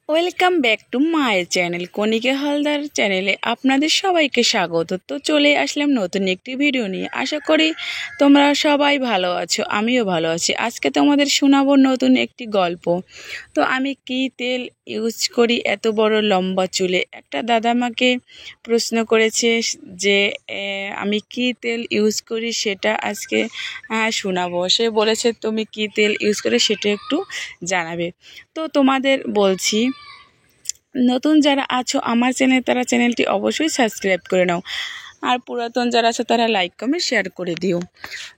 Welcome back to my channel Kanika Haldar চ্যানেলে আপনাদের সবাইকে স্বাগত। তো চলে আসলাম নতুন একটি ভিডিও নিয়ে। আশা করি তোমরা সবাই ভালো আছো, আমিও ভালো আছি। আজকে তোমাদের শোনাবো নতুন একটি গল্প। তো আমি কি তেল ইউজ করি এত বড় লম্বা চুলে? একটা দাদা আমাকে প্রশ্ন করেছে যে আমি কি তেল ইউজ করি সেটা আজকে শোনাবো। সে বলেছে তুমি কি তেল ইউজ করে সেটা একটু জানাবে। তো তোমাদের বলছি, নতুন যারা আছো আমার চ্যানেল তারা চ্যানেলটি অবশ্যই সাবস্ক্রাইব করে নাও, আর পুরাতন যারা আছো তারা লাইক কমেন্ট শেয়ার করে দিও।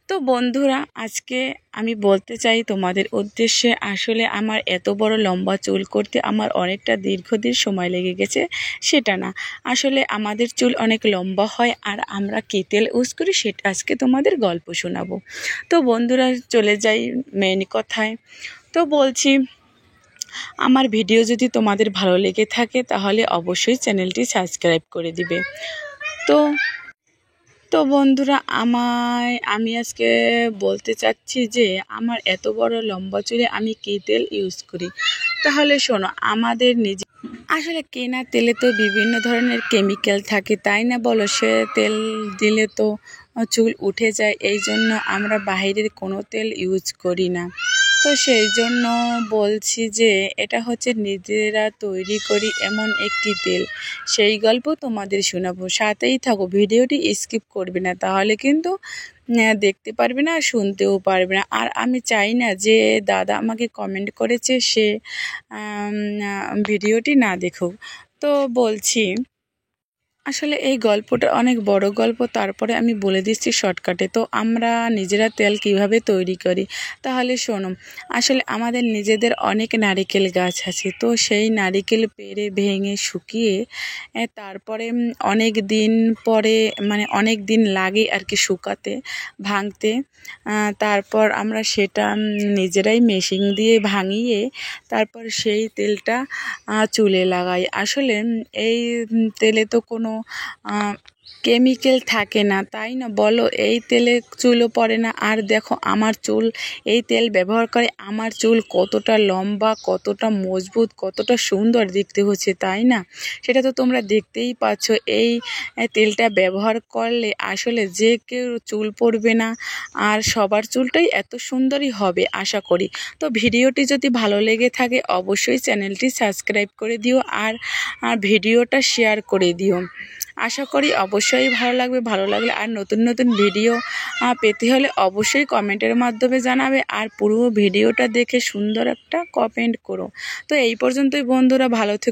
তো বন্ধুরা, আজকে আমি বলতে চাই তোমাদের উদ্দেশ্যে, আসলে আমার এত বড় লম্বা চুল করতে আমার অনেকটা দীর্ঘদিন সময় লেগে গেছে সেটা না, আসলে আমাদের চুল অনেক লম্বা হয় আর আমরা কি তেল ইউজ করি সেটা আজকে তোমাদের গল্প শোনাবো। তো বন্ধুরা, চলে যাই মেন কথায়। তো বলছি, আমার ভিডিও যদি তোমাদের ভালো লেগে থাকে তাহলে অবশ্যই চ্যানেলটি সাবস্ক্রাইব করে দিবে। তো তো বন্ধুরা, আমি আজকে বলতে চাচ্ছি যে আমার এত বড় লম্বা চুলে আমি কী তেল ইউজ করি। তাহলে শোনো, আমাদের আসলে কেনা তেলে তো বিভিন্ন ধরনের কেমিক্যাল থাকে, তাই না বলো? সে তেল দিলে তো চুল উঠে যায়, এই জন্য আমরা বাইরের কোনো তেল ইউজ করি না। তো সেই জন্য বলছি যে এটা হচ্ছে নিজেরা তৈরি করি এমন একটি তেল, সেই গল্প তোমাদের শোনাবো। সাথেই থাকো, ভিডিওটি স্কিপ করবে না, তাহলে কিন্তু দেখতে পারবে না, শুনতেও পারবে না। আর আমি চাই না যে দাদা আমাকে কমেন্ট করেছে সে ভিডিওটি না দেখুক। তো বলছি, আসলে এই গল্পটা অনেক বড় গল্প, তারপরে আমি বলে দিচ্ছি শর্টকাটে। তো আমরা নিজেরা তেল কিভাবে তৈরি করি তাহলে শোনো। আসলে আমাদের নিজেদের অনেক নারিকেল গাছ আছে, তো সেই নারিকেল পেড়ে ভেঙে শুকিয়ে তারপরে অনেক দিন পরে, মানে অনেক দিন লাগে আর কি শুকাতে, ভাঙতে। তারপর আমরা সেটা নিজেরাই মেশিন দিয়ে ভাঙিয়ে তারপর সেই তেলটা চুলে লাগাই। আসলে এই তেলে তো কোনো কেমিক্যাল থাকে না, তাই না বলো? এই তেলে চুলও পড়ে না। আর দেখো আমার চুল, এই তেল ব্যবহার করে আমার চুল কতটা লম্বা, কতটা মজবুত, কতটা সুন্দর দেখতে হচ্ছে, তাই না? সেটা তো তোমরা দেখতেই পাচ্ছ। এই তেলটা ব্যবহার করলে আসলে যে কেউ চুল পড়বে না, আর সবার চুলটাই এত সুন্দরই হবে আশা করি। তো ভিডিওটি যদি ভালো লেগে থাকে অবশ্যই চ্যানেলটি সাবস্ক্রাইব করে দিও, আর ভিডিওটা শেয়ার করে দিও। আশা করি অবশ্যই ভালো লাগবে। ভালো লাগলে আর নতুন নতুন ভিডিও পেতে হলে অবশ্যই কমেন্টের মাধ্যমে জানাবে, আর পুরো ভিডিওটা দেখে সুন্দর একটা কমেন্ট করো। তো এই পর্যন্তই বন্ধুরা, ভালো থেকো।